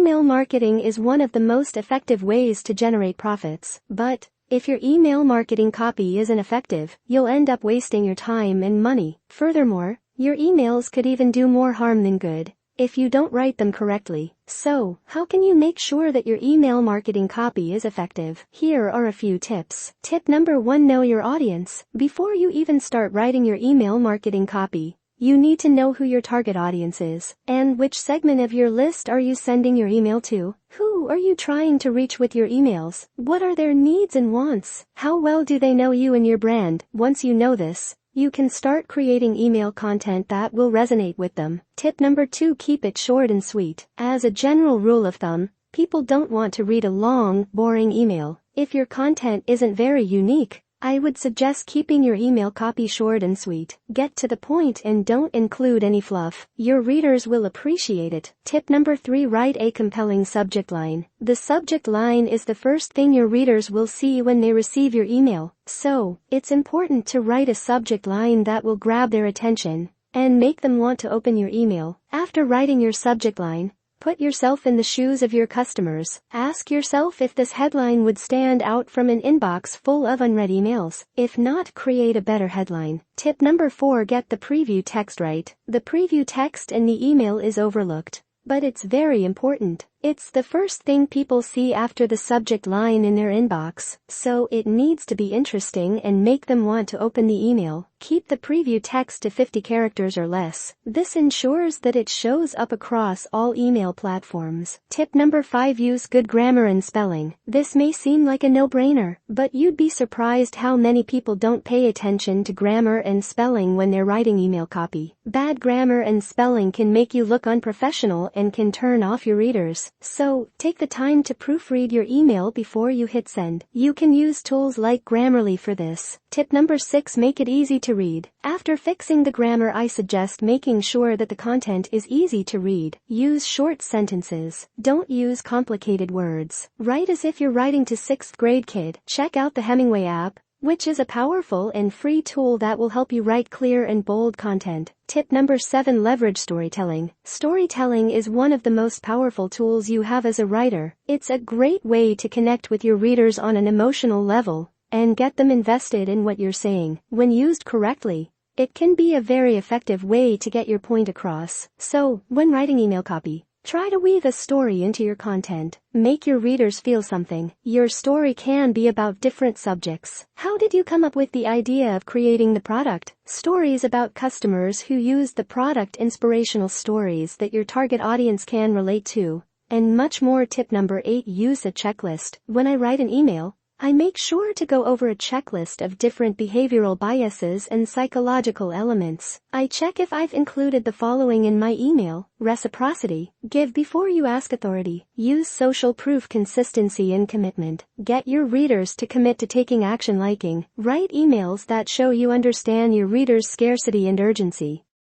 Email marketing is one of the most effective ways to generate profits, but if your email marketing copy isn't effective, you'll end up wasting your time and money. Furthermore, your emails could even do more harm than good if you don't write them correctly. So, how can you make sure that your email marketing copy is effective? Here are a few tips. Tip number 1: know your audience. Before you even start writing your email marketing copy, you need to know who your target audience is, and which segment of your list are you sending your email to? Who are you trying to reach with your emails? What are their needs and wants? How well do they know you and your brand? Once you know this, you can start creating email content that will resonate with them. Tip number 2: keep it short and sweet. As a general rule of thumb, people don't want to read a long, boring email. If your content isn't very unique, I would suggest keeping your email copy short and sweet. Get to the point and don't include any fluff. Your readers will appreciate it. Tip number 3: write a compelling subject line. The subject line is the first thing your readers will see when they receive your email. So, it's important to write a subject line that will grab their attention and make them want to open your email. After writing your subject line, put yourself in the shoes of your customers. Ask yourself if this headline would stand out from an inbox full of unread emails. If not, create a better headline. Tip number 4: get the preview text right. The preview text in the email is overlooked, but it's very important. It's the first thing people see after the subject line in their inbox, so it needs to be interesting and make them want to open the email. Keep the preview text to 50 characters or less. This ensures that it shows up across all email platforms. Tip number 5: use good grammar and spelling. This may seem like a no-brainer, but you'd be surprised how many people don't pay attention to grammar and spelling when they're writing email copy. Bad grammar and spelling can make you look unprofessional and can turn off your readers. So, take the time to proofread your email before you hit send. You can use tools like Grammarly for this. Tip number 6: make it easy to read. After fixing the grammar, I suggest making sure that the content is easy to read. Use short sentences. Don't use complicated words. Write as if you're writing to 6th grade kid. Check out the Hemingway app, which is a powerful and free tool that will help you write clear and bold content. Tip number 7: leverage storytelling. Storytelling is one of the most powerful tools you have as a writer. It's a great way to connect with your readers on an emotional level and get them invested in what you're saying. When used correctly, it can be a very effective way to get your point across. So, when writing email copy, try to weave a story into your content. Make your readers feel something. Your story can be about different subjects. How did you come up with the idea of creating the product? Stories about customers who use the product, inspirational stories that your target audience can relate to, and much more. Tip number 8: use a checklist. When I write an email, I make sure to go over a checklist of different behavioral biases and psychological elements. I check if I've included the following in my email: reciprocity, give before you ask, authority, use social proof, consistency and commitment. Get your readers to commit to taking action, liking. Write emails that show you understand your readers' scarcity and urgency.